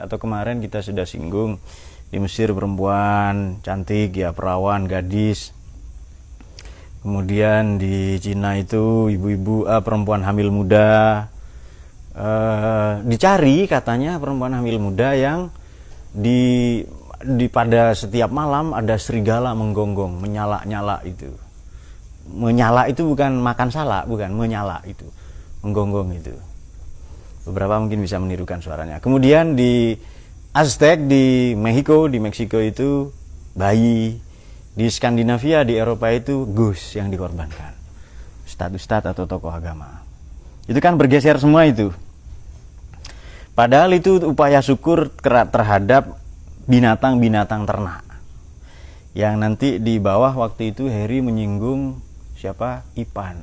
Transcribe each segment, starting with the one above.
Atau kemarin kita sudah singgung di Mesir perempuan cantik ya, perawan, gadis. Kemudian di Cina itu ibu-ibu perempuan hamil muda. Dicari katanya perempuan hamil muda yang di pada setiap malam ada serigala menggonggong, menyala-nyala itu. Menyala itu bukan makan salak, bukan, menyala itu. Menggonggong itu. Beberapa mungkin bisa menirukan suaranya. Kemudian di Aztec di Meksiko itu bayi. Di Skandinavia, di Eropa itu gus yang dikorbankan. Ustadz atau tokoh agama. Itu kan bergeser semua itu. Padahal itu upaya syukur terhadap binatang-binatang ternak. Yang nanti di bawah waktu itu Harry menyinggung siapa? Ipan.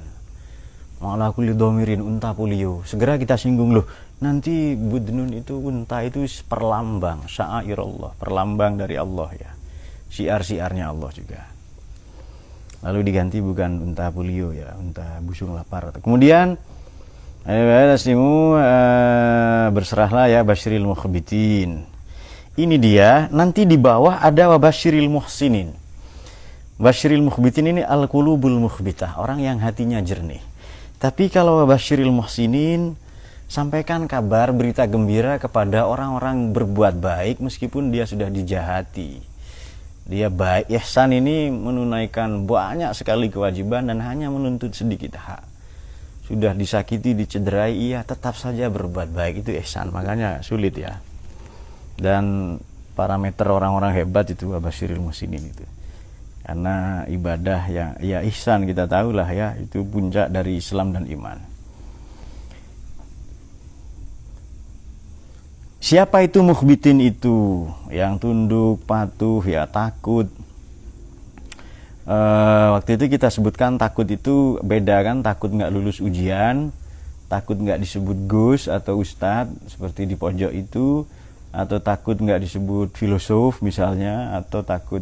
Malah kulidomirin unta polio. Segera kita singgung loh. Nanti budnun itu unta itu perlambang syairullah, perlambang dari Allah ya. Syiar-syiarnya Allah juga. Lalu diganti bukan unta polio ya, unta busung lapar. Kemudian berserahlah ya basyiril mukhbitin. Ini dia, nanti di bawah ada wabasyiril muhsinin. Basyiril mukhbitin ini al-qulubul mukhbitah, orang yang hatinya jernih. Tapi kalau wabasyiril muhsinin, sampaikan kabar berita gembira kepada orang-orang berbuat baik meskipun dia sudah dijahati. Dia baik, ihsan ini menunaikan banyak sekali kewajiban dan hanya menuntut sedikit hak. Sudah disakiti, dicederai, iya tetap saja berbuat baik, itu ihsan. Makanya sulit ya. Dan parameter orang-orang hebat itu wabasyiril muhsinin itu. Karena ibadah yang ya ihsan kita tahulah ya, itu puncak dari Islam dan iman. Siapa itu mukhbitin itu? Yang tunduk, patuh, ya takut. Waktu itu kita sebutkan takut itu beda kan, takut nggak lulus ujian, takut nggak disebut gus atau ustadz seperti di pojok itu, atau takut nggak disebut filosof misalnya, atau takut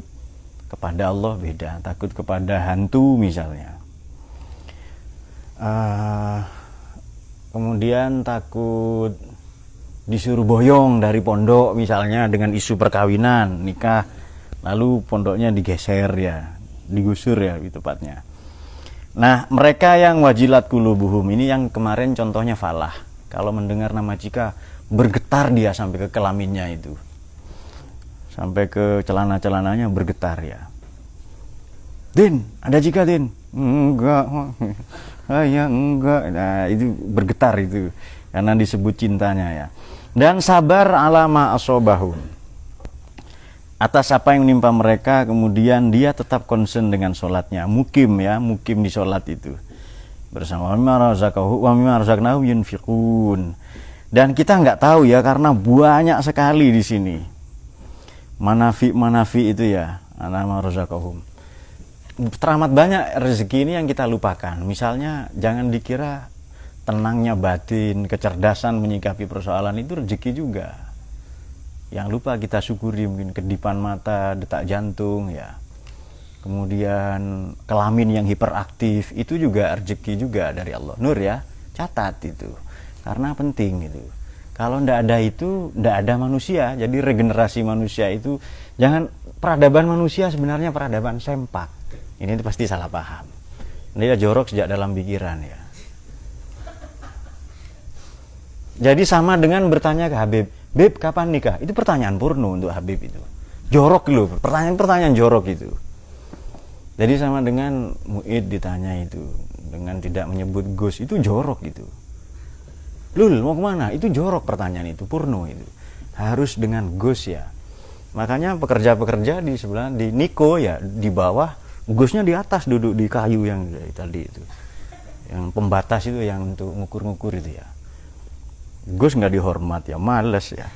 kepada Allah beda, takut kepada hantu misalnya. Kemudian takut disuruh boyong dari pondok misalnya dengan isu perkawinan, nikah, lalu pondoknya digeser ya, digusur ya tepatnya. Nah, mereka yang wajilat qulubuhum ini yang kemarin contohnya Falah. Kalau mendengar nama Cika bergetar dia sampai ke kelaminnya itu. Sampai ke celana-celananya bergetar ya. Din, ada Cika Din? Enggak. Ya enggak. Nah, itu bergetar itu karena disebut cintanya ya. Dan sabar alama asobahum, atas apa yang menimpa mereka, kemudian dia tetap concern dengan sholatnya, mukim ya, mukim di sholat itu bersama wa mimma razaqnahum yunfiqun. Dan kita nggak tahu ya, karena banyak sekali di sini manafi itu ya, alama razaqahum, teramat banyak rezeki ini yang kita lupakan. Misalnya jangan dikira tenangnya batin, kecerdasan menyikapi persoalan itu rezeki juga. Yang lupa kita syukuri mungkin kedipan mata, detak jantung ya. Kemudian kelamin yang hiperaktif itu juga rezeki juga dari Allah. Nur ya, catat itu. Karena penting itu. Kalau ndak ada itu, ndak ada manusia. Jadi regenerasi manusia itu, jangan, peradaban manusia sebenarnya peradaban sempak. Ini pasti salah paham. Dia jorok sejak dalam pikiran ya. Jadi sama dengan bertanya ke Habib, Beb kapan nikah? Itu pertanyaan porno untuk Habib itu. Jorok loh, pertanyaan jorok itu. Jadi sama dengan Mu'id ditanya itu, dengan tidak menyebut Gus, itu jorok itu. Lul mau kemana? Itu jorok pertanyaan itu, porno itu. Harus dengan Gus ya. Makanya pekerja-pekerja di sebelah, di Niko ya, di bawah, Gusnya di atas duduk di kayu yang tadi itu. Yang pembatas itu yang untuk ngukur-ngukur itu ya. Gus nggak dihormat ya, males ya.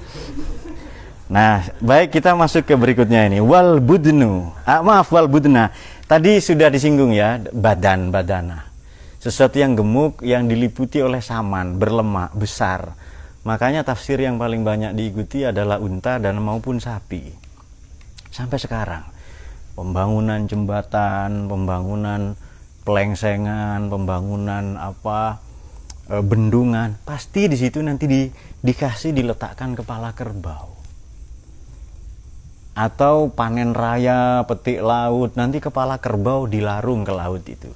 Nah, baik, kita masuk ke berikutnya ini. Wal budnu. Wal budna. Tadi sudah disinggung ya, badana. Sesuatu yang gemuk yang diliputi oleh saman, berlemak, besar. Makanya tafsir yang paling banyak diikuti adalah unta dan maupun sapi. Sampai sekarang. Pembangunan jembatan, pembangunan pelengsengan, pembangunan bendungan, pasti di situ nanti dikasih diletakkan kepala kerbau. Atau panen raya, petik laut, nanti kepala kerbau dilarung ke laut itu.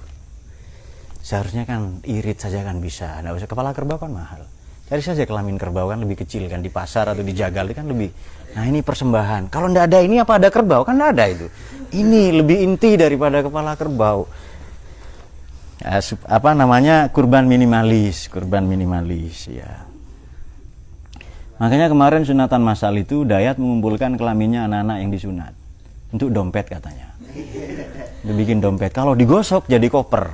Seharusnya kan irit saja kan bisa, nggak usah, kepala kerbau kan mahal. Cari saja kelamin kerbau kan lebih kecil kan, di pasar atau di jagal kan lebih. Nah ini persembahan. Kalau nggak ada ini apa ada kerbau? Kan nggak ada itu. Ini lebih inti daripada kepala kerbau. Apa namanya, kurban minimalis ya. Makanya kemarin sunatan massal itu Dayat mengumpulkan kelaminnya anak-anak yang disunat untuk dompet katanya. Dibikin dompet, kalau digosok jadi koper,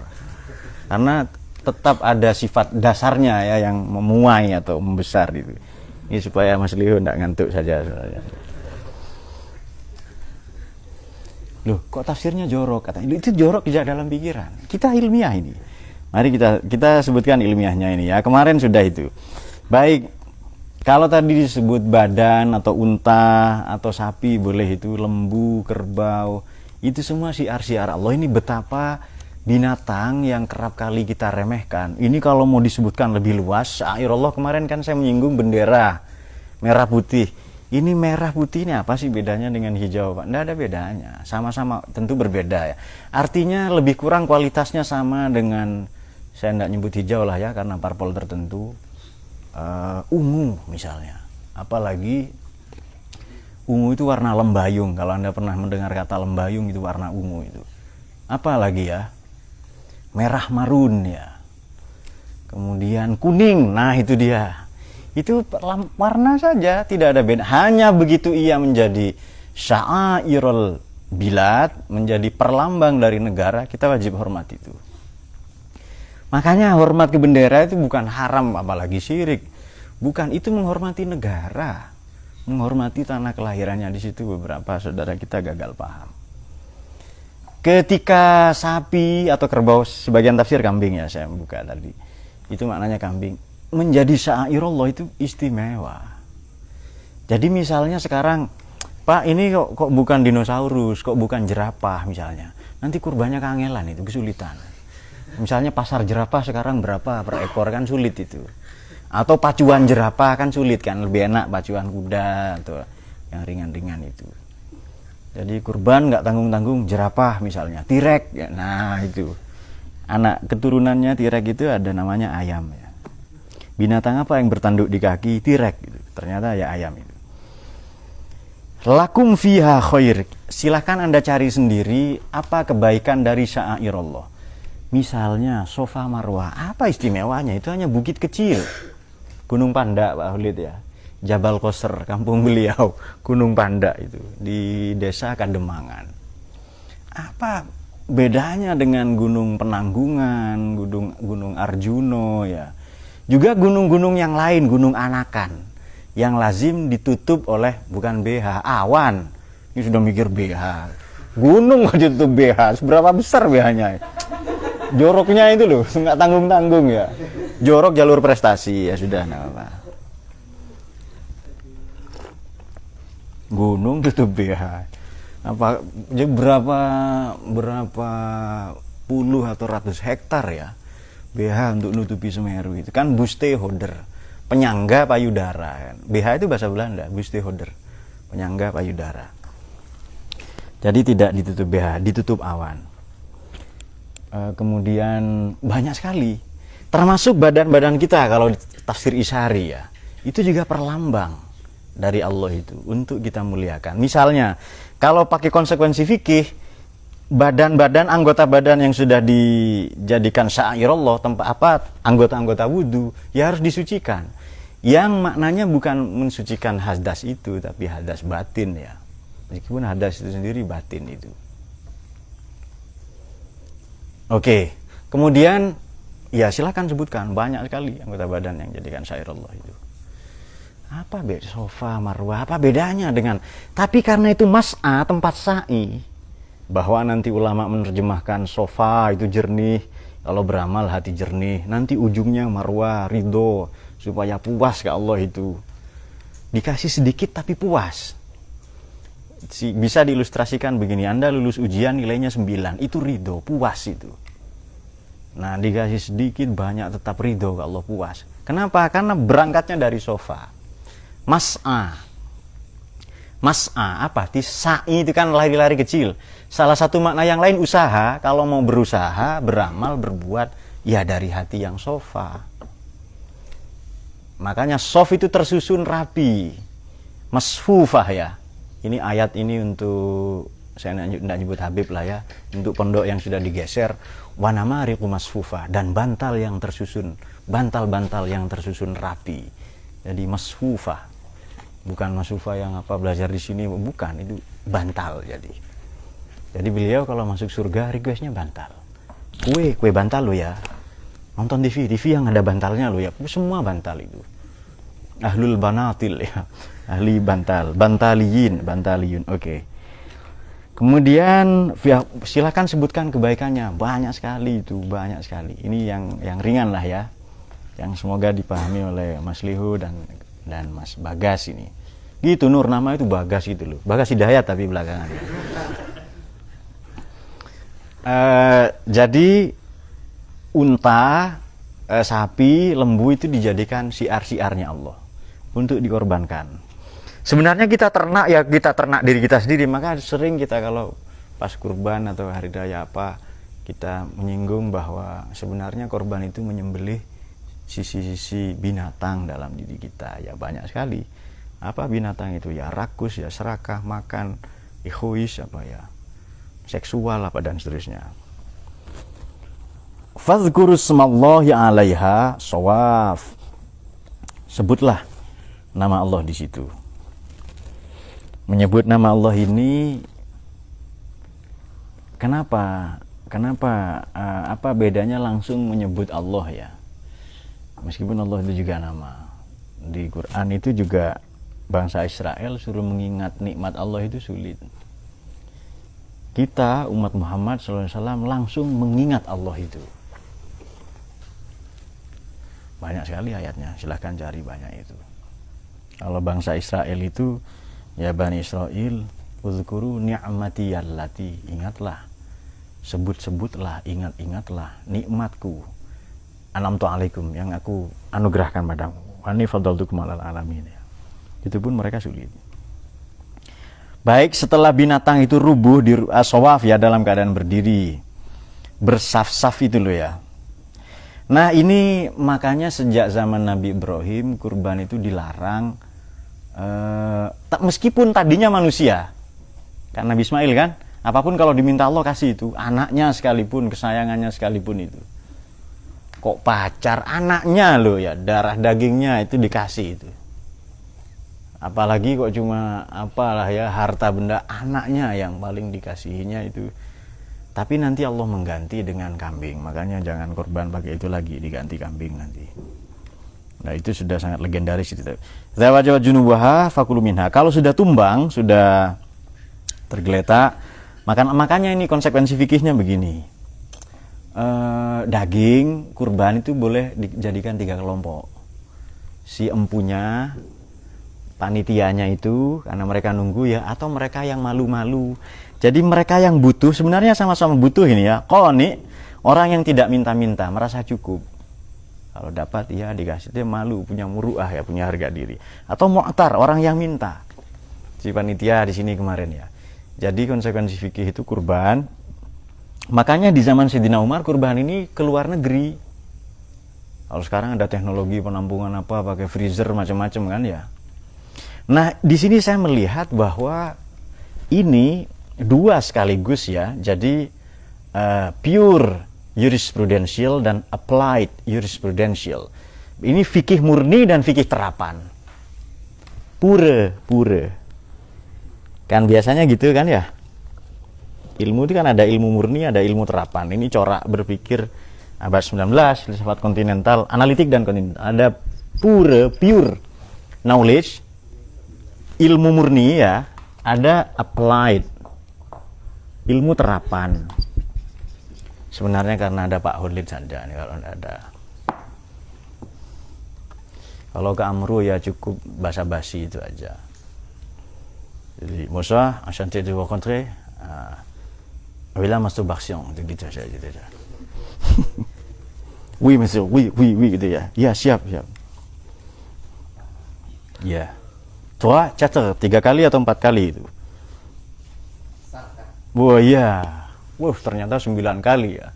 karena tetap ada sifat dasarnya ya yang memuai atau membesar itu. Ini supaya Mas Leo tidak ngantuk saja soalnya. Loh, kok tafsirnya jorok? Katanya itu jorok tidak dalam pikiran. Kita ilmiah ini. Mari kita sebutkan ilmiahnya ini ya. Kemarin sudah itu. Baik, kalau tadi disebut badan atau unta atau sapi boleh itu, lembu, kerbau, itu semua syiar-syiar Allah. Ini betapa binatang yang kerap kali kita remehkan. Ini kalau mau disebutkan lebih luas, syair Allah kemarin kan saya menyinggung bendera merah putih. Ini merah putih ini apa sih bedanya dengan hijau, Pak? Tidak ada bedanya, sama-sama tentu berbeda ya. Artinya lebih kurang kualitasnya sama dengan, saya tidak nyebut hijau lah ya, karena parpol tertentu. Ungu misalnya, apalagi ungu itu warna lembayung. Kalau Anda pernah mendengar kata lembayung, itu warna ungu itu. Apalagi ya, merah marun ya, kemudian kuning, nah itu dia. Itu warna saja, tidak ada beda. Hanya begitu ia menjadi sya'airul bilad, menjadi perlambang dari negara, kita wajib hormat itu. Makanya hormat ke bendera itu bukan haram, apalagi syirik. Bukan, itu menghormati negara, menghormati tanah kelahirannya. Di situ beberapa saudara kita gagal paham. Ketika sapi atau kerbau, sebagian tafsir kambing ya, saya buka tadi. Itu maknanya kambing. Menjadi sya'airullah itu istimewa. Jadi misalnya sekarang, Pak ini kok bukan dinosaurus, kok bukan jerapah misalnya. Nanti kurbannya kangelan itu, kesulitan. Misalnya pasar jerapah sekarang berapa per ekor kan sulit itu. Atau pacuan jerapah kan sulit kan, lebih enak pacuan kuda atau yang ringan-ringan itu. Jadi kurban nggak tanggung-tanggung jerapah misalnya, tirek ya. Nah itu anak keturunannya tirek itu ada namanya ayam ya. Binatang apa yang bertanduk di kaki? Tirek gitu. Ternyata ya ayam itu. Lakum fiha khair. Silakan Anda cari sendiri apa kebaikan dari sya'airullah. Misalnya Safa Marwah, apa istimewanya? Itu hanya bukit kecil. Gunung Panda Pak Hulid ya. Jabal Qasr, kampung beliau, Gunung Panda itu di desa Kademangan. Apa bedanya dengan Gunung Penanggungan, Gunung Arjuno ya? Juga gunung-gunung yang lain, Gunung Anakan, yang lazim ditutup oleh bukan BH, awan. Ini sudah mikir BH. Gunung kok ditutup BH, seberapa besar BH-nya? Joroknya itu loh, nggak tanggung-tanggung ya. Jorok jalur prestasi ya sudah, nggak apa. Gunung tutup BH. Apa jadi berapa puluh atau ratus hektar ya BH untuk nutupi Semeru itu kan busteholder, penyangga payudara kan. BH itu bahasa Belanda, busteholder, penyangga payudara. Jadi tidak ditutup BH, ditutup awan. Kemudian banyak sekali, termasuk badan-badan kita kalau tafsir Isyari ya, itu juga perlambang dari Allah itu untuk kita muliakan. Misalnya kalau pakai konsekuensi fikih, badan-badan, anggota badan yang sudah dijadikan sya'airullah, tempat apa, anggota-anggota wudhu, ya harus disucikan. Yang maknanya bukan mensucikan hadas itu, tapi hadas batin ya. Meskipun hadas itu sendiri batin itu. Oke, kemudian ya silakan sebutkan, banyak sekali anggota badan yang jadikan sya'airullah itu. Apa beda Safa Marwah, apa bedanya dengan, tapi karena itu mas'a, tempat sa'i, bahwa nanti ulama menerjemahkan Safa itu jernih, kalau beramal hati jernih, nanti ujungnya Marwah ridho, supaya puas ke Allah itu. Dikasih sedikit tapi puas. Bisa diilustrasikan begini, Anda lulus ujian nilainya 9, itu ridho, puas itu. Nah, dikasih sedikit banyak tetap ridho ke Allah, puas. Kenapa? Karena berangkatnya dari sofa. Mas'a. Mas'a apa? Sa'i itu kan lari-lari kecil. Salah satu makna yang lain usaha. Kalau mau berusaha, beramal, berbuat, ya dari hati yang sofa. Makanya sof itu tersusun rapi. Masfufah ya. Ini ayat ini untuk, saya tidak nyebut Habib lah ya, untuk pondok yang sudah digeser. Wanamariqu masfufah, dan bantal yang tersusun, bantal-bantal yang tersusun rapi. Jadi masfufah, bukan masfufah yang apa belajar di sini, bukan, itu bantal. Jadi beliau kalau masuk surga requestnya bantal. Kue bantal lo ya. Nonton TV yang ada bantalnya lo ya. Semua bantal itu. Ahlul banatil ya. Ahli bantal, bantaliyun. Oke. Kemudian silakan sebutkan kebaikannya, banyak sekali itu, banyak sekali. Ini yang ringan lah ya, yang semoga dipahami oleh Mas Lihu dan Mas Bagas ini. Gitu, Nur, nama itu Bagas gitu loh, Bagas Hidayat tapi belakangan. Jadi unta, sapi, lembu itu dijadikan siar-siarnya Allah untuk dikorbankan. Sebenarnya kita ternak diri kita sendiri, maka sering kita kalau pas kurban atau hari raya apa, kita menyinggung bahwa sebenarnya korban itu menyembelih sisi-sisi binatang dalam diri kita. Ya banyak sekali. Apa binatang itu? Ya rakus, ya serakah, makan, egois, apa ya, seksual apa dan seterusnya. Fadhkuru smallahi 'alaiha shawaf. Sebutlah nama Allah di situ. Menyebut nama Allah ini kenapa apa bedanya langsung menyebut Allah ya, meskipun Allah itu juga nama. Di Quran itu juga bangsa Israel suruh mengingat nikmat Allah itu sulit. Kita umat Muhammad SAW langsung mengingat Allah itu. Banyak sekali ayatnya, silahkan cari banyak itu. Kalau bangsa Israel itu, ya Bani Israel, uzkuru ni'mati allati, ingatlah, sebut-sebutlah, ingat-ingatlah nikmatku, an'amtu alaikum, yang aku anugerahkan padamu, ani fadaltukum alal alamin. Itu pun mereka sulit. Baik, setelah binatang itu rubuh di aswaf ya, dalam keadaan berdiri, bersaf-saf itu loh ya. Nah ini makanya sejak zaman Nabi Ibrahim kurban itu dilarang. Meskipun tadinya manusia, kan Nabi Ismail kan, apapun kalau diminta Allah kasih itu, anaknya sekalipun, kesayangannya sekalipun itu. Kok pacar anaknya loh ya, darah dagingnya itu dikasih itu. Apalagi kok cuma apalah ya, harta benda, anaknya yang paling dikasihinya itu. Tapi nanti Allah mengganti dengan kambing, makanya jangan korban pakai itu lagi, diganti kambing nanti. Nah itu sudah sangat legendaris itu. Zawajawat junubaha fakulu minha. Kalau sudah tumbang, sudah tergeletak, makanya ini konsekuensi fikihnya begini. Daging kurban itu boleh dijadikan 3 kelompok. Si empunya, panitianya itu, karena mereka nunggu ya, atau mereka yang malu-malu. Jadi mereka yang butuh, sebenarnya sama-sama butuh ini ya. Qani, orang yang tidak minta-minta, merasa cukup. Kalau dapat ya dikasih, dia malu, punya muruah ya, punya harga diri. Atau mu'tar, orang yang minta. Si panitia di sini kemarin ya. Jadi konsekuensi fikih itu kurban. Makanya di zaman Sayyidina Umar kurban ini keluar negeri. Kalau sekarang ada teknologi penampungan apa, pakai freezer macam-macam kan ya. Nah, di sini saya melihat bahwa ini dua sekaligus ya. Jadi pure jurisprudential dan applied jurisprudential. Ini fikih murni dan fikih terapan. Pure. Kan biasanya gitu kan ya. Ilmu itu kan ada ilmu murni, ada ilmu terapan. Ini corak berpikir abad 19, filsafat kontinental, analitik dan kontinental. Ada pure knowledge, ilmu murni ya. Ada applied, ilmu terapan. Sebenarnya karena ada Pak Hulid saja nih, kalau tidak ada. Kalau ke Amru ya cukup basa-basi itu aja. Jadi Musa, enchanté de vous rencontrer. Bila masturbation, gitu aja. Wi masih wi gitu ya. Ya siap. Ya. Coba catat 3 kali atau 4 kali itu. Wah iya. Wah ternyata 9 kali ya.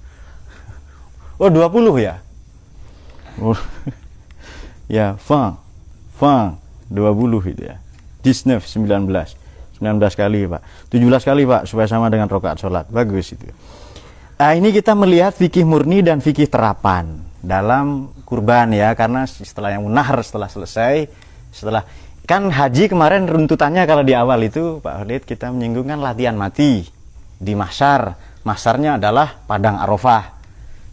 Oh 20 ya. Oh. Ya, fang 20 itu ya. 19 kali Pak. 17 kali Pak supaya sama dengan rakaat sholat. Bagus itu. Ini kita melihat fikih murni dan fikih terapan dalam kurban ya, karena setelah yang munahar, setelah selesai, setelah kan haji kemarin runtutannya kalau di awal itu Pak Khalid kita menyinggungkan latihan mati di mahsyar. Mahsyarnya adalah padang Arafah.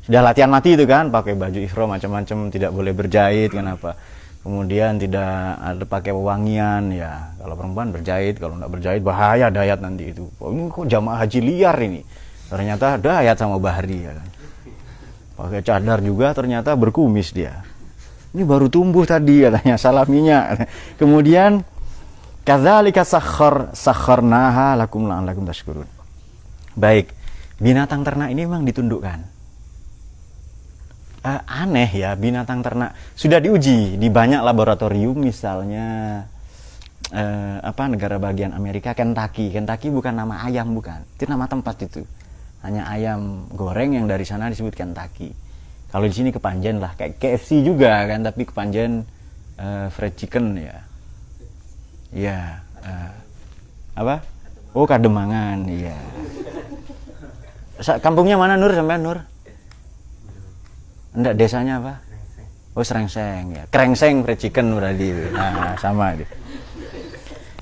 Sudah latihan mati itu kan, pakai baju ihram macam-macam, tidak boleh berjahit, kenapa? Kemudian tidak ada pakai wewangian ya. Kalau perempuan berjahit, kalau tidak berjahit bahaya dayat nanti itu. Oh, ini kok jamaah haji liar ini. Ternyata dayat sama bahari ya kan. Pakai cadar juga ternyata berkumis dia. Ini baru tumbuh tadi katanya salaminya. Kemudian kadzalika sakharnaha lakum la'allakum tashkurun. Baik, binatang ternak ini memang ditundukkan. Aneh ya, binatang ternak sudah diuji di banyak laboratorium, misalnya negara bagian Amerika, Kentucky bukan nama ayam, bukan, itu nama tempat itu, hanya ayam goreng yang dari sana disebut Kentucky. Kalau di sini kepanjen lah, kayak KFC juga kan, tapi kepanjen fried chicken ya. Ya, apa? Oh Kademangan, iya. Kampungnya mana Nur, sampai Nur? Enggak, desanya apa? Oh Srengseng ya. Krengseng fried chicken berarti. Nah, sama itu.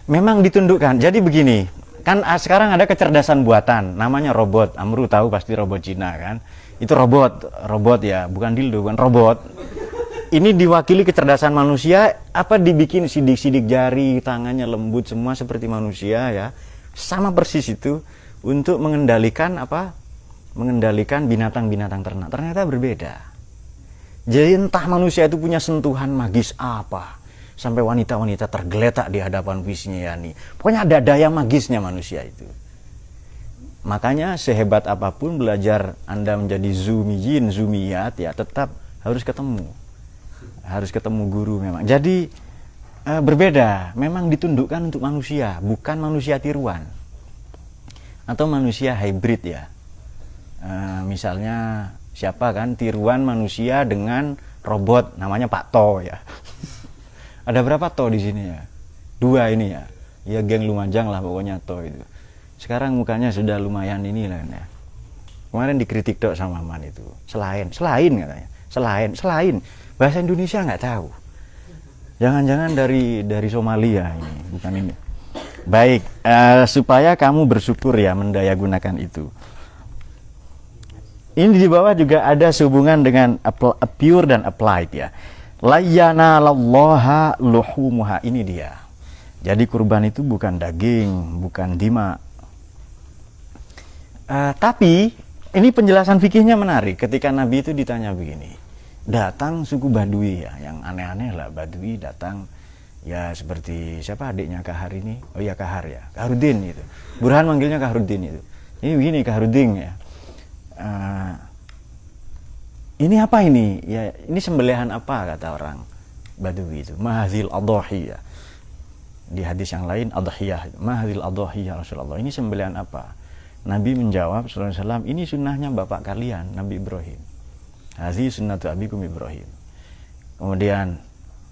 Memang ditundukkan. Jadi begini, kan sekarang ada kecerdasan buatan, namanya robot. Amru tahu pasti robot Cina kan. Itu robot ya, bukan dildo, bukan robot. Ini diwakili kecerdasan manusia, apa dibikin sidik-sidik jari, tangannya lembut semua seperti manusia ya. Sama persis itu untuk mengendalikan apa? Mengendalikan binatang-binatang ternak. Ternyata berbeda. Jadi entah manusia itu punya sentuhan magis apa, sampai wanita-wanita tergeletak di hadapan visinya Yani. Pokoknya ada daya magisnya manusia itu. Makanya sehebat apapun belajar Anda menjadi zumiyin, zumiyat ya, tetap harus ketemu. Harus ketemu guru memang. Jadi berbeda, memang ditundukkan untuk manusia, bukan manusia tiruan. Atau manusia hybrid ya. Misalnya siapa kan tiruan manusia dengan robot, namanya Pak To ya. Ada berapa To di sini ya? 2 ini ya. Ya geng Lumajang lah pokoknya To itu. Sekarang mukanya sudah lumayan ini lah ya. Kemarin dikritik dok sama Man itu. Selain katanya. Selain bahasa Indonesia nggak tahu. Jangan-jangan dari Somalia ini, bukan ini. Baik, supaya kamu bersyukur ya mendayagunakan itu. Ini di bawah juga ada sehubungan dengan pure dan applied ya. Layyanallaha luhumuha, ini dia. Jadi kurban itu bukan daging, bukan dima. Tapi ini penjelasan fikihnya menarik. Ketika Nabi itu ditanya begini, datang suku Badui ya, yang aneh-aneh lah, Badui datang ya seperti siapa adiknya Kahar ini? Oh iya Kahar ya, Kaharudin itu. Burhan manggilnya Kaharudin itu. Ini begini Kaharudin ya. Ini apa ini? Ya ini sembelihan apa kata orang Badui itu? Mahazil adhahi ya. Di hadis yang lain adhiyah. Mahazil adhahi ya Rasulullah. Ini sembelihan apa? Nabi menjawab sallallahu alaihi wasallam, ini sunnahnya bapak kalian Nabi Ibrahim. Hazi sunnatu abikum Ibrahim. Kemudian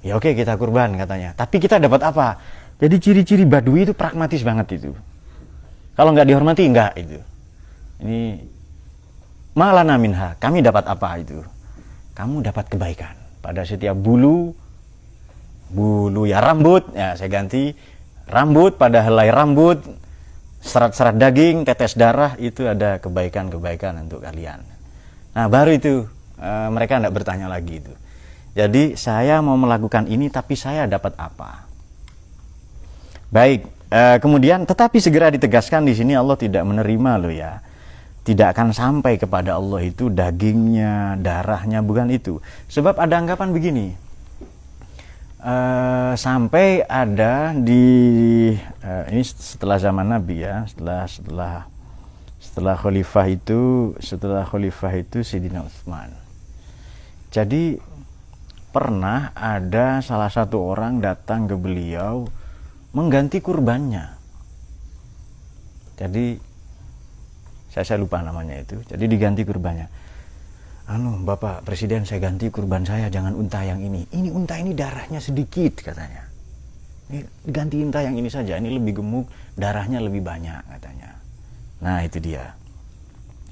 ya oke kita kurban katanya. Tapi kita dapat apa? Jadi ciri-ciri Badui itu pragmatis banget itu. Kalau nggak dihormati enggak itu. Ini malana minha, kami dapat apa itu? Kamu dapat kebaikan pada setiap bulu ya rambut, ya saya ganti rambut, pada helai rambut, serat-serat daging, tetes darah, itu ada kebaikan-kebaikan untuk kalian. Nah baru itu mereka tidak bertanya lagi itu. Jadi saya mau melakukan ini tapi saya dapat apa? Baik, kemudian tetapi segera ditegaskan di sini Allah tidak menerima loh ya. Tidak akan sampai kepada Allah itu dagingnya, darahnya, bukan itu. Sebab ada anggapan begini. Sampai ada di ini setelah zaman Nabi ya, setelah khalifah itu Sayyidina Utsman. Jadi pernah ada salah satu orang datang ke beliau mengganti kurbannya. Jadi saya lupa namanya itu. Jadi diganti kurbannya. Bapak Presiden, saya ganti kurban saya, jangan unta yang ini. Ini unta ini darahnya sedikit katanya. Ini ganti unta yang ini saja, ini lebih gemuk, darahnya lebih banyak katanya. Nah itu dia.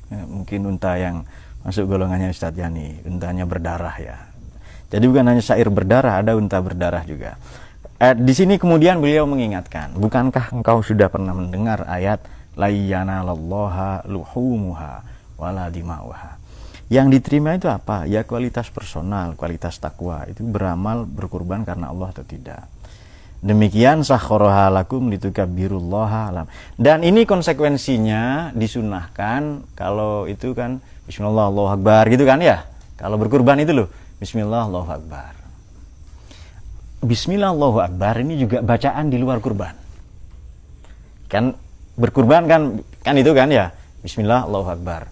Mungkin unta yang masuk golongannya Ustadz Yani, untanya berdarah ya. Jadi bukan hanya syair berdarah, ada unta berdarah juga. Di sini kemudian beliau mengingatkan, bukankah engkau sudah pernah mendengar ayat la yanalallaha luhumuha wala dima'uha. Yang diterima itu apa? Ya kualitas personal, kualitas takwa, itu beramal berkurban karena Allah atau tidak. Demikian sakharaha lakum litukabbirullaha alam. Dan ini konsekuensinya disunahkan kalau itu kan bismillah Allahu akbar gitu kan ya. Kalau berkurban itu loh, bismillah Allahu akbar. Bismillah Allahu akbar ini juga bacaan di luar kurban. Kan berkurban kan itu kan ya, bismillah Allahu akbar.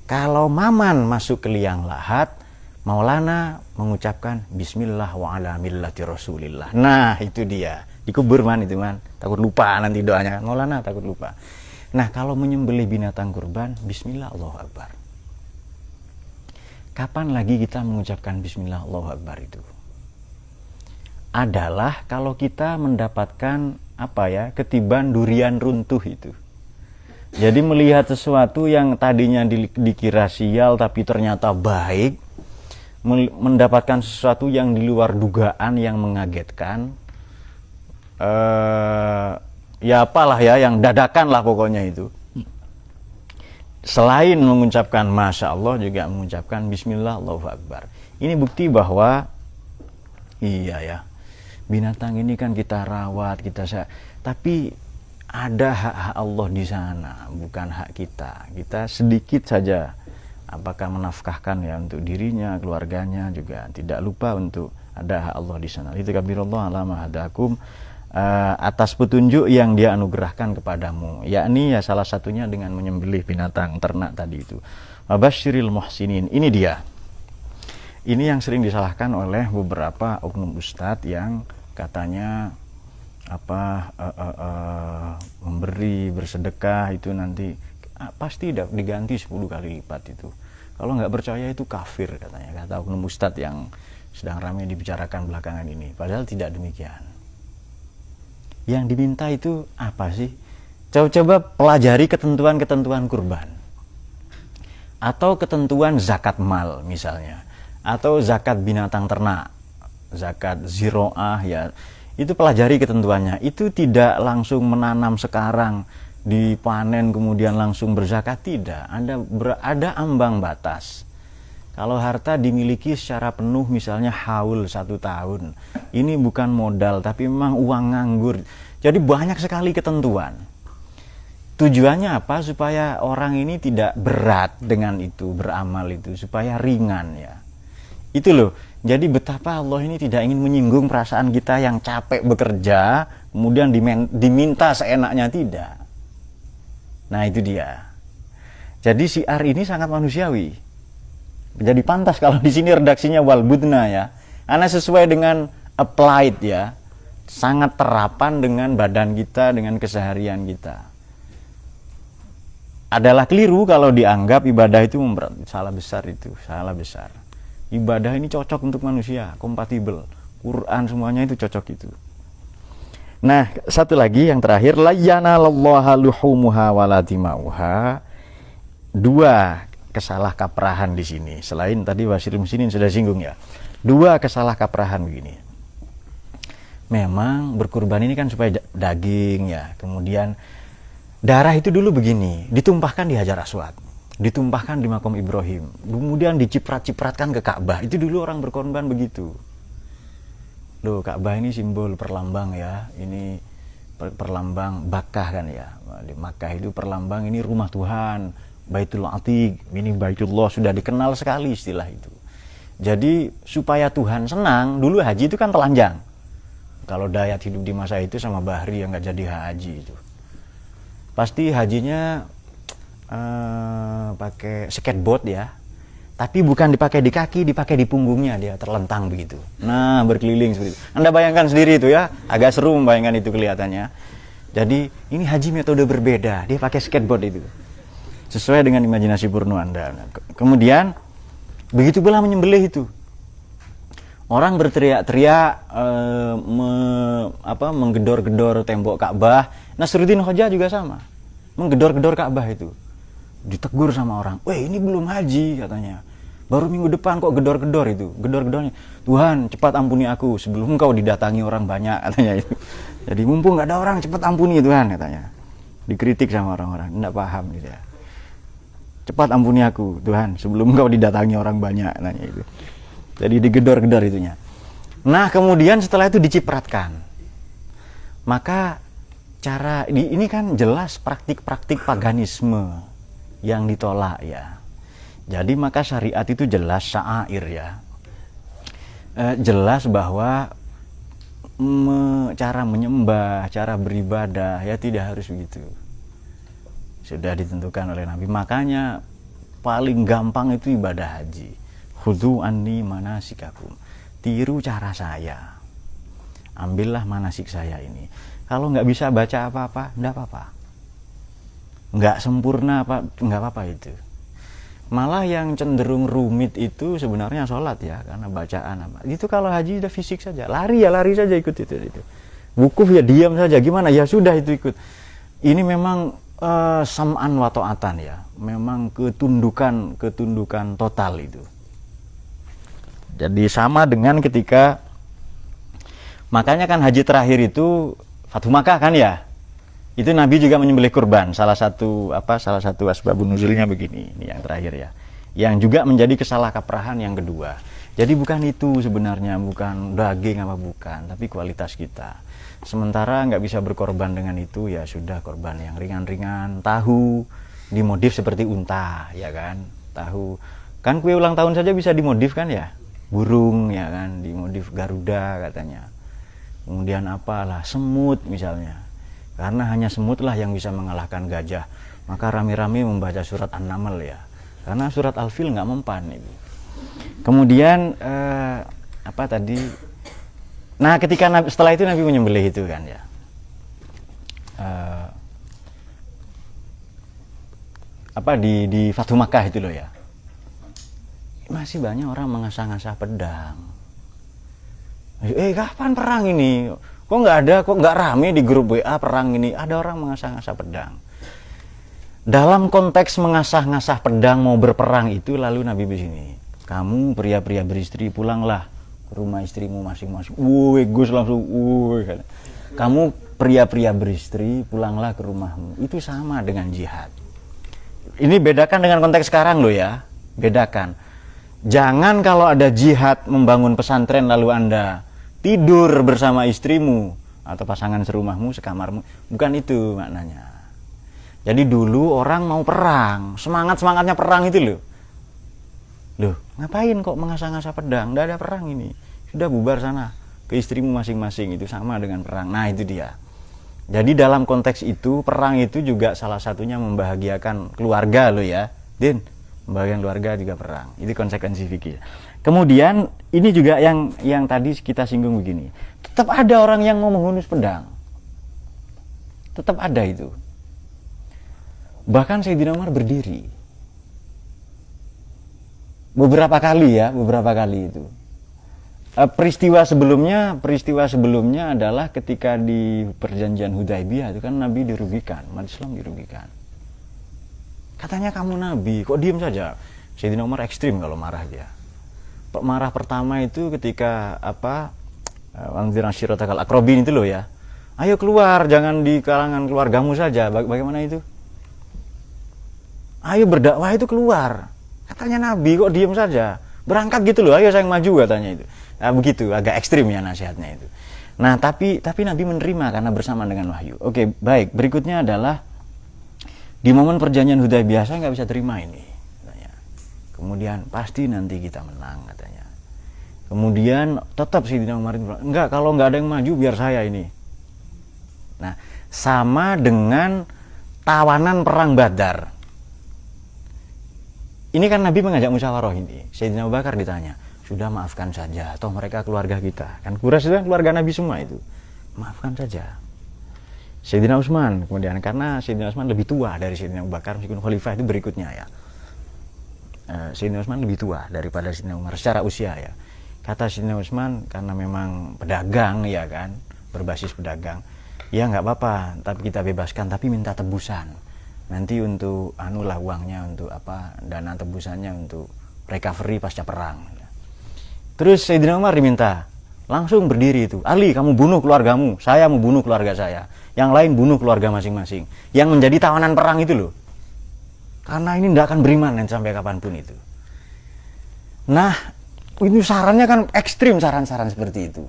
Kalau maman masuk ke liang lahat, Maulana mengucapkan bismillah wa ala millati rasulillah. Nah itu dia, dikubur man itu man, takut lupa nanti doanya kan, Maulana takut lupa. Nah kalau menyembelih binatang kurban, bismillah Allahu akbar. Kapan lagi kita mengucapkan bismillah Allahu akbar itu? Adalah kalau kita mendapatkan ketiban durian runtuh itu. Jadi melihat sesuatu yang tadinya dikira sial tapi ternyata baik, mendapatkan sesuatu yang di luar dugaan yang mengagetkan, yang dadakan lah pokoknya itu. Selain mengucapkan Masya Allah, juga mengucapkan Bismillah Allahu Akbar. Ini bukti bahwa binatang ini kan kita rawat, tapi ada hak-hak Allah di sana, bukan hak kita. Kita sedikit saja apakah menafkahkan ya untuk dirinya, keluarganya, juga tidak lupa untuk ada hak Allah di sana. Itu kabirullah alama hadakum, atas petunjuk yang dia anugerahkan kepadamu, yakni ya salah satunya dengan menyembelih binatang ternak tadi itu. Wabasyiril muhsinin. Ini dia. Ini yang sering disalahkan oleh beberapa oknum ustadz yang katanya memberi bersedekah itu nanti pasti diganti 10 kali lipat itu. Kalau nggak percaya itu kafir katanya, kata oknum ustadz yang sedang ramai dibicarakan belakangan ini. Padahal tidak demikian. Yang diminta itu apa sih? Coba pelajari ketentuan-ketentuan kurban, atau ketentuan zakat mal misalnya, atau zakat binatang ternak, zakat ziro'ah ya. Itu pelajari ketentuannya. Itu tidak langsung menanam sekarang, dipanen kemudian langsung berzakat, tidak. Ada ambang batas. Kalau harta dimiliki secara penuh misalnya haul 1 tahun, ini bukan modal tapi memang uang nganggur. Jadi banyak sekali ketentuan. Tujuannya apa? Supaya orang ini tidak berat dengan itu, beramal itu, supaya ringan ya. Itu loh. Jadi betapa Allah ini tidak ingin menyinggung perasaan kita yang capek bekerja, kemudian diminta seenaknya, tidak. Nah itu dia. Jadi syiar ini sangat manusiawi. Jadi pantas kalau di sini redaksinya wal budna ya. Karena sesuai dengan applied ya. Sangat terapan dengan badan kita, dengan keseharian kita. Adalah keliru kalau dianggap ibadah itu salah besar itu, salah besar. Ibadah ini cocok untuk manusia, kompatibel. Quran semuanya itu cocok itu. Nah, satu lagi yang terakhir, la yanalallaha luhumuha wala dima'uha. 2 kesalahkaprahan di sini. Selain tadi Wasyirul Muhsinin sudah singgung ya. 2 kesalahkaprahan begini. Memang berkurban ini kan supaya daging ya. Kemudian darah itu dulu begini, ditumpahkan di Hajar Aswad, ditumpahkan di Makom Ibrahim, kemudian diciprat-cipratkan ke Ka'bah. Itu dulu orang berkorban begitu. Loh, Ka'bah ini simbol perlambang ya. Ini perlambang Bakkah kan ya. Di Makkah itu perlambang, ini rumah Tuhan, Baitul Atiq, ini Baitullah, sudah dikenal sekali istilah itu. Jadi supaya Tuhan senang, dulu haji itu kan telanjang. Kalau Dayat hidup di masa itu sama Bahri yang nggak jadi haji itu, pasti hajinya pakai skateboard ya. Tapi bukan dipakai di kaki, dipakai di punggungnya, dia terlentang begitu. Nah, berkeliling seperti itu. Anda bayangkan sendiri itu ya, agak seru membayangkan itu kelihatannya. Jadi ini haji metode berbeda, dia pakai skateboard itu. Sesuai dengan imajinasi purno Anda. Kemudian begitu pula menyembelih itu. Orang berteriak-teriak, menggedor-gedor tembok Ka'bah. Nasruddin Hoja juga sama, menggedor-gedor Ka'bah itu. Ditegur sama orang, "Weh, ini belum haji," katanya. "Baru minggu depan kok gedor-gedor itu." Gedor-gedornya, "Tuhan, cepat ampuni aku sebelum engkau didatangi orang banyak," katanya itu. Jadi mumpung nggak ada orang, cepat ampuni Tuhan, katanya. Dikritik sama orang-orang, nggak paham gitu ya. "Cepat ampuni aku Tuhan sebelum engkau didatangi orang banyak," katanya itu. Jadi digedor-gedor itunya. Nah, kemudian setelah itu dicipratkan. Maka ini kan jelas praktik-praktik paganisme yang ditolak ya. Jadi maka syariat itu jelas syair ya. Jelas bahwa cara menyembah, cara beribadah ya tidak harus begitu. Sudah ditentukan oleh Nabi. Makanya paling gampang itu ibadah haji. Khudhu anni manasikakum. Tiru cara saya. Ambillah manasik saya ini. Kalau nggak bisa baca apa-apa, enggak apa-apa. Nggak sempurna apa, nggak apa-apa itu. Malah yang cenderung rumit itu sebenarnya sholat ya, karena bacaan apa. Itu kalau haji udah fisik saja, lari ya lari saja ikut itu. Wukuf ya diam saja, gimana ya sudah itu ikut. Ini memang sam'an wa ta'atan ya, memang ketundukan total itu. Jadi sama dengan ketika, makanya kan haji terakhir itu Fathu Makkah kan ya. Itu Nabi juga menyembelih kurban. Salah satu asbabun nuzulnya begini, ini yang terakhir ya. Yang juga menjadi kesalahkaprahan yang kedua. Jadi bukan itu sebenarnya, bukan daging apa bukan, tapi kualitas kita. Sementara nggak bisa berkorban dengan itu, ya sudah korban yang ringan-ringan. Tahu dimodif seperti unta, ya kan? Tahu kan kue ulang tahun saja bisa dimodif kan ya? Burung ya kan, dimodif Garuda katanya. Kemudian apalah, semut misalnya. Karena hanya semutlah yang bisa mengalahkan gajah. Maka rame-rame membaca surat An-Naml ya. Karena surat Al-Fil nggak mempan itu. Kemudian nah ketika setelah itu Nabi menyembelih itu kan ya. Di Fathu Makkah itu loh ya. Masih banyak orang mengasah-ngasah pedang. Kapan perang ini? Kok nggak ada, kok nggak rame di grup WA perang ini? Ada orang mengasah-ngasah pedang. Dalam konteks mengasah-ngasah pedang mau berperang itu, lalu Nabi begini, "Kamu pria-pria beristri pulanglah ke rumah istrimu masing-masing." Gus langsung, "Kamu pria-pria beristri pulanglah ke rumahmu." Itu sama dengan jihad. Ini bedakan dengan konteks sekarang loh ya, bedakan. Jangan kalau ada jihad membangun pesantren lalu Anda tidur bersama istrimu atau pasangan serumahmu, sekamarmu. Bukan itu maknanya. Jadi dulu orang mau perang, semangatnya perang itu loh. Loh, ngapain kok mengasah-ngasah pedang? Nggak ada perang ini. Sudah bubar sana ke istrimu masing-masing, itu sama dengan perang. Nah, itu dia. Jadi dalam konteks itu, perang itu juga salah satunya membahagiakan keluarga loh ya. Din, membahagiakan keluarga juga perang. Itu konsekuensi fikih. Kemudian ini juga yang tadi kita singgung begini. Tetap ada orang yang mau menghunus pedang. Tetap ada itu. Bahkan Sayyidina Umar berdiri. Beberapa kali itu. Peristiwa sebelumnya adalah ketika di perjanjian Hudaibiyah itu kan Nabi dirugikan, umat Islam dirugikan. Katanya kamu Nabi, kok diem saja? Sayyidina Umar ekstrim kalau marah dia. Marah pertama itu ketika Wanzir Ashiratakal Aqrabin itu loh ya. Ayo keluar, jangan di kalangan keluargamu saja. Bagaimana itu? Ayo berdakwah itu keluar. Katanya Nabi kok diem saja? Berangkat gitu loh, ayo saya maju katanya itu. Nah, begitu, agak ekstrim ya nasihatnya itu. Nah, tapi Nabi menerima karena bersama dengan wahyu. Oke, baik. Berikutnya adalah di momen perjanjian Hudaibiyah saya nggak bisa terima ini. Kemudian pasti nanti kita menang katanya. Kemudian tetap Sayyidina Umar enggak, kalau nggak ada yang maju biar saya ini. Nah, sama dengan tawanan perang Badar. ini kan Nabi mengajak musyawarah ini. Sayyidina Abu Bakar ditanya, sudah maafkan saja, toh mereka keluarga kita. Kan Quraisy itu kan keluarga Nabi semua itu. Maafkan saja. Sayyidina Utsman, kemudian karena Sayyidina Utsman lebih tua dari Sayyidina Abu Bakar, meskipun khalifah itu berikutnya ya. Sayyidina Utsman lebih tua daripada Sayyidina Umar secara usia ya. Kata Sayyidina Utsman, karena memang pedagang ya kan, berbasis pedagang, ya nggak apa-apa, tapi kita bebaskan, tapi minta tebusan. Nanti untuk anulah uangnya, untuk apa, dana tebusannya untuk recovery pasca perang. Terus Sayyidina Umar diminta, langsung berdiri itu, Ali kamu bunuh keluargamu, saya mau bunuh keluarga saya, yang lain bunuh keluarga masing-masing, yang menjadi tawanan perang itu loh, karena ini tidak akan beriman sampai kapanpun itu. Nah, ini sarannya kan ekstrim, saran-saran seperti itu.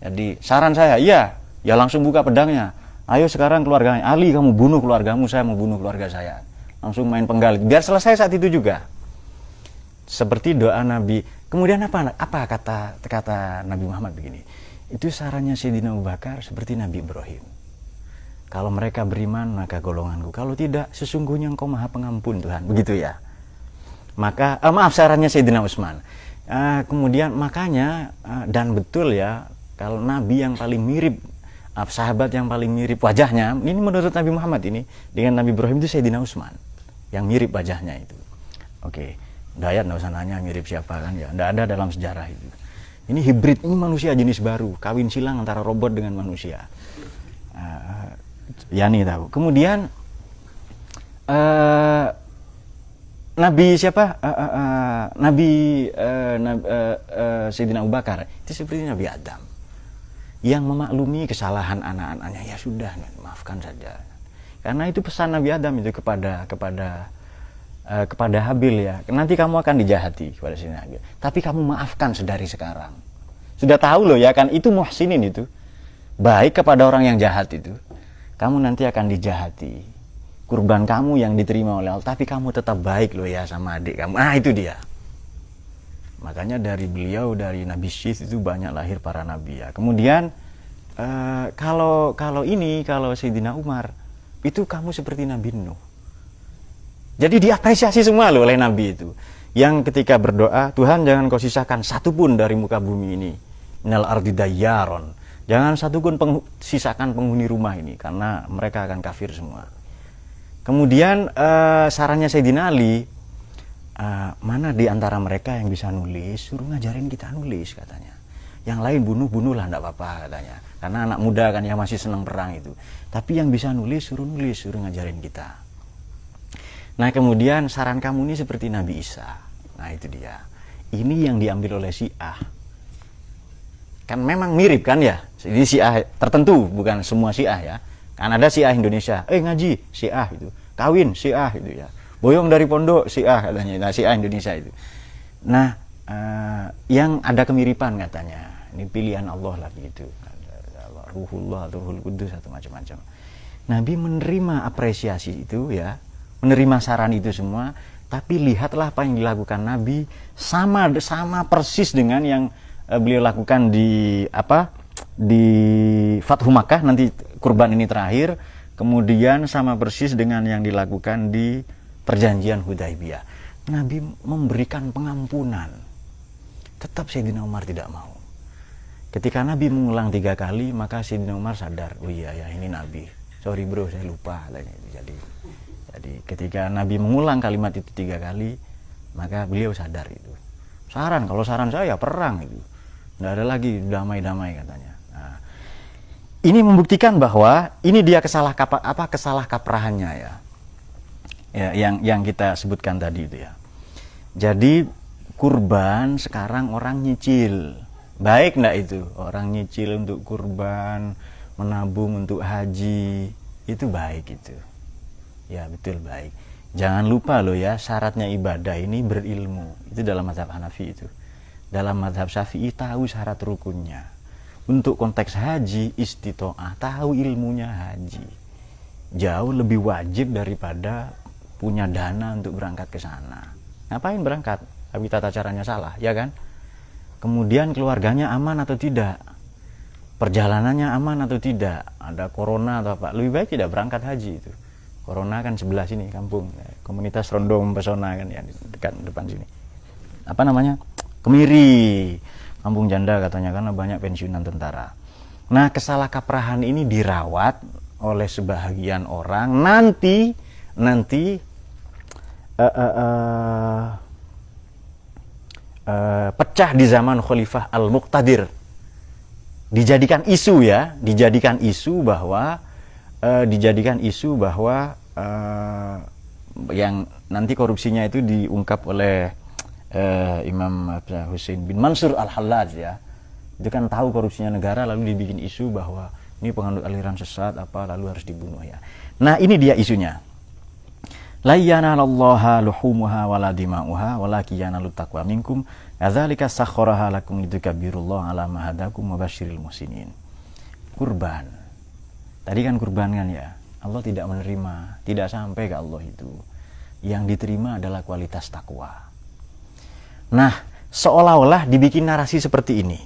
Jadi saran saya, iya, ya langsung buka pedangnya, ayo sekarang keluarganya, Ali kamu bunuh keluargamu, saya mau bunuh keluarga saya, langsung main penggal, biar selesai saat itu juga. Seperti doa Nabi. Kemudian apa kata Nabi Muhammad begini, itu sarannya Sayyidina Abu Bakar seperti Nabi Ibrahim, kalau mereka beriman maka golonganku, kalau tidak sesungguhnya engkau maha pengampun Tuhan, begitu ya. Maka maaf, sarannya Sayyidina Utsman. Kemudian makanya dan betul ya, kalau Nabi yang paling mirip, sahabat yang paling mirip wajahnya, ini menurut Nabi Muhammad ini dengan Nabi Ibrahim itu Sayyidina Utsman yang mirip wajahnya itu. Oke. Dayat nggak usah nanya mirip siapa kan ya, nggak ada dalam sejarah itu. Ini hibrid, ini manusia jenis baru, kawin silang antara robot dengan manusia. Yani tahu. Kemudian Nabi siapa? Sayyidina Abu Bakar itu seperti Nabi Adam yang memaklumi kesalahan anak-anaknya, ya sudah maafkan saja. Karena itu pesan Nabi Adam itu kepada Habil ya, nanti kamu akan dijahati kepada Sayyidina Habil, tapi kamu maafkan sedari sekarang. Sudah tahu loh ya kan, itu muhsinin itu, baik kepada orang yang jahat itu, kamu nanti akan dijahati, kurban kamu yang diterima oleh Allah, tapi kamu tetap baik loh ya sama adik kamu. Itu dia. Makanya dari beliau, dari Nabi Syith itu banyak lahir para nabi ya. Kemudian kalau Sayyidina Umar itu kamu seperti Nabi Nuh. Jadi diapresiasi semua loh oleh Nabi itu. Yang ketika berdoa, Tuhan jangan kau sisakan satu pun dari muka bumi ini. Minal ardi dayyaron. Jangan satu pun sisakan penghuni rumah ini, karena mereka akan kafir semua. Kemudian sarannya Sayyidina Ali, mana di antara mereka yang bisa nulis, suruh ngajarin kita nulis katanya. Yang lain bunuh-bunuhlah, enggak apa-apa katanya. Karena anak muda kan yang masih senang perang itu. Tapi yang bisa nulis, suruh ngajarin kita. Nah kemudian saran kamu ini seperti Nabi Isa. Nah itu dia. Ini yang diambil oleh Syiah. Kan memang mirip kan ya. Jadi Syiah tertentu, bukan semua Syiah ya. Kan ada Syiah Indonesia. Ngaji Syiah itu. Kawin Syiah itu ya. Boyong dari pondok Syiah katanya. Nah Syiah Indonesia itu. Nah yang ada kemiripan katanya. Ini pilihan Allah lah begitu. Ruhullah, Ruhul Kudus atau macam-macam. Nabi menerima apresiasi itu ya. Menerima saran itu semua, tapi lihatlah apa yang dilakukan Nabi sama persis dengan yang beliau lakukan di Fathu Makkah, nanti kurban ini terakhir, kemudian sama persis dengan yang dilakukan di perjanjian Hudaibiyah. Nabi memberikan pengampunan, tetap Sayyidina Umar tidak mau. Ketika Nabi mengulang 3 kali, maka Sayyidina Umar sadar, oh iya ya ini Nabi, sorry bro saya lupa. Jadi ketika Nabi mengulang kalimat itu 3 kali, maka beliau sadar itu. Kalau saran saya perang itu. Nggak ada lagi damai-damai katanya. Nah, ini membuktikan bahwa ini dia kesalahkaprahannya ya. Yang kita sebutkan tadi itu ya. Jadi kurban sekarang orang nyicil. Baik enggak itu? Orang nyicil untuk kurban, menabung untuk haji, itu baik itu. Ya betul, baik. Jangan lupa loh ya, syaratnya ibadah ini berilmu. Itu dalam mazhab Hanafi itu. Dalam mazhab Syafi'i tahu syarat rukunnya. Untuk konteks haji, istitoah, tahu ilmunya haji. Jauh lebih wajib daripada punya dana untuk berangkat ke sana. Ngapain berangkat? Tapi tata caranya salah, ya kan? Kemudian keluarganya aman atau tidak? Perjalanannya aman atau tidak? Ada corona atau apa? Lebih baik tidak berangkat haji itu. Corona kan sebelah sini kampung, komunitas Rondo Mempesona kan ya, dekat depan sini. Apa namanya? Kemiri, kampung janda katanya, karena banyak pensiunan tentara. Nah, kesalahkaprahan ini dirawat oleh sebahagian orang, nanti pecah di zaman Khalifah Al-Muqtadir. Dijadikan isu bahwa yang nanti korupsinya itu diungkap oleh Imam Husain bin Mansur Al-Hallaj ya. Itu kan tahu korupsinya negara, lalu dibikin isu bahwa ini penganut aliran sesat lalu harus dibunuh ya. Nah, ini dia isunya. La yanalallaha luhumuha wala dima'uha walakin yanalut taqwa minkum kadzalika sakhkharaha lakum litukabbirullaha ala ma hadakum wa basyiril muhsinin. Kurban. Tadi kan kurban kan ya. Allah tidak menerima, tidak sampai ke Allah itu. Yang diterima adalah kualitas takwa. Nah, seolah-olah dibikin narasi seperti ini.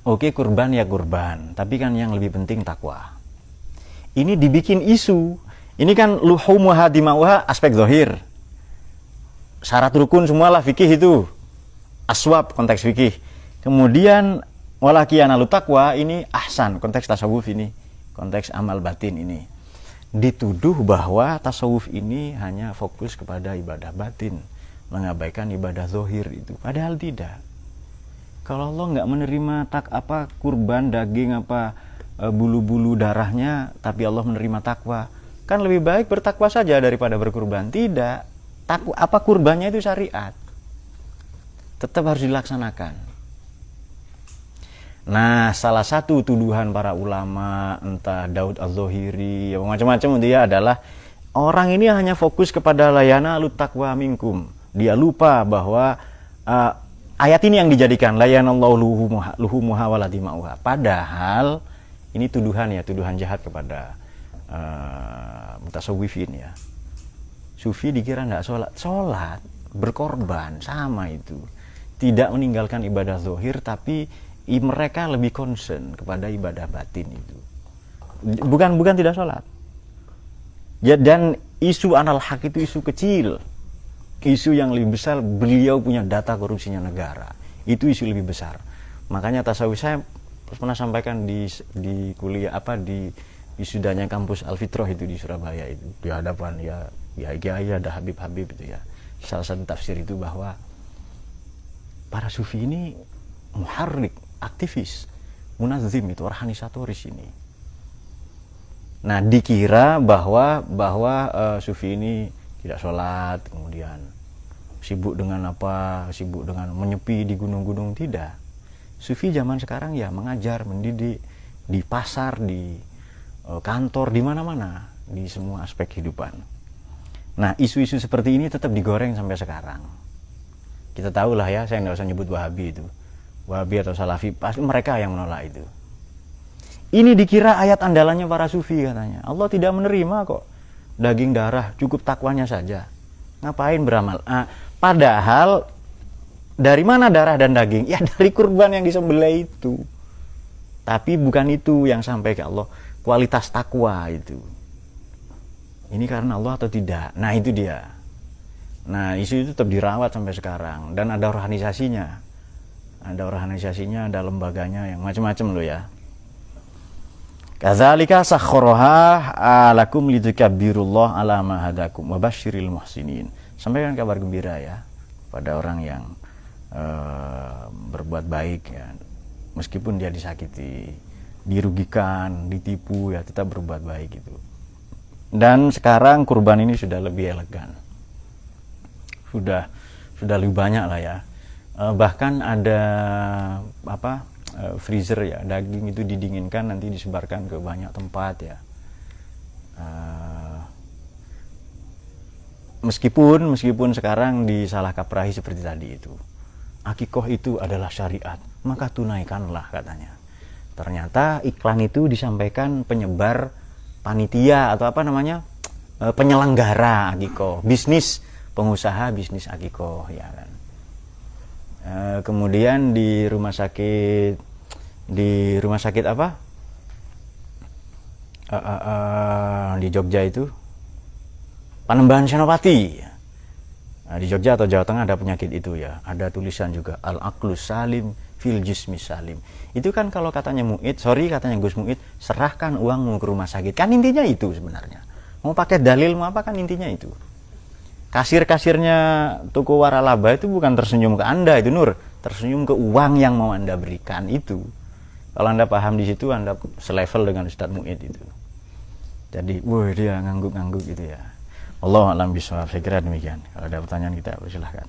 Oke, kurban ya kurban, tapi kan yang lebih penting takwa. Ini dibikin isu. Ini kan luhumuha dima'uha aspek zahir. Syarat rukun semualah fikih itu. Aswab konteks fikih. Kemudian walakiyanalu taqwa ini ahsan konteks tasawuf ini. Konteks amal batin ini. Dituduh bahwa tasawuf ini hanya fokus kepada ibadah batin, mengabaikan ibadah zahir itu. Padahal tidak. Kalau Allah nggak menerima kurban daging bulu-bulu darahnya, tapi Allah menerima takwa, kan lebih baik bertakwa saja daripada berkurban. Tidak, kurbannya itu syariat, tetap harus dilaksanakan. Nah, salah satu tuduhan para ulama, entah Daud Az-Zahiri, macam-macam dia adalah orang ini hanya fokus kepada layana lut taqwa minkum. Dia lupa bahwa ayat ini yang dijadikan layanallahu luhumuha wala dima'uha. Padahal ini tuduhan jahat kepada mutasawwifin ya. Sufi dikira enggak sholat, berkorban, sama itu. Tidak meninggalkan ibadah zahir, tapi mereka lebih concern kepada ibadah batin itu. Bukan tidak sholat. Ya, dan isu anal haq itu isu kecil. Isu yang lebih besar, beliau punya data korupsinya negara. Itu isu lebih besar. Makanya tasawuf, saya pernah sampaikan di kuliah di wisudanya kampus Al-Fitrah itu di Surabaya itu, di hadapan ya ada Habib itu ya. Salah satu tafsir itu bahwa para sufi ini muharrik, aktivis, munazim itu organisatoris ini. Nah, dikira bahwa sufi ini tidak sholat, kemudian sibuk dengan menyepi di gunung-gunung. Tidak. Sufi zaman sekarang ya mengajar, mendidik di pasar, di kantor, di mana-mana, di semua aspek kehidupan. Nah, isu-isu seperti ini tetap digoreng sampai sekarang. Kita tahu lah ya, saya nggak usah nyebut Wahabi itu. Wahabi atau Salafi, pasti mereka yang menolak itu. Ini dikira ayat andalannya para sufi katanya. Allah tidak menerima kok daging darah, cukup takwanya saja. Ngapain beramal? Padahal dari mana darah dan daging? Ya dari kurban yang disembelih itu. Tapi bukan itu yang sampai ke Allah. Kualitas takwa itu. Ini karena Allah atau tidak? Nah, itu dia. Nah, isu itu tetap dirawat sampai sekarang. Dan ada organisasinya. Ada lembaganya yang macam-macam loh ya. Kadzalika sakhkharaha lakum litukabbirullaha ala ma hadakum wa basyiril muhsinin. Sampaikan kabar gembira ya pada orang yang berbuat baik ya. Meskipun dia disakiti, dirugikan, ditipu ya, tetap berbuat baik gitu. Dan sekarang kurban ini sudah lebih elegan. Sudah lebih banyak lah ya. Bahkan ada freezer ya, daging itu didinginkan nanti disebarkan ke banyak tempat ya. Meskipun sekarang disalahkaprahi seperti tadi itu. Akikoh itu adalah syariat, maka tunaikanlah katanya. Ternyata iklan itu disampaikan penyebar panitia atau penyelenggara akikoh, pengusaha bisnis akikoh ya kan. Kemudian di rumah sakit di Jogja itu Panembahan Senopati. Nah, di Jogja atau Jawa Tengah ada penyakit itu ya. Ada tulisan juga al-aqlus salim fil jismi salim. Itu kan kalau katanya Muid, katanya Gus Muid, serahkan uangmu ke rumah sakit. Kan intinya itu sebenarnya. Mau pakai dalil mau apa kan intinya itu. Kasir-kasirnya toko waralaba itu bukan tersenyum ke Anda itu Nur, tersenyum ke uang yang mau Anda berikan itu. Kalau Anda paham di situ Anda selevel dengan Ustadz Muid itu. Jadi, wah dia ngangguk-ngangguk gitu ya. Wallahu a'lam bishawab. Saya kira demikian. Kalau ada pertanyaan kita persilahkan.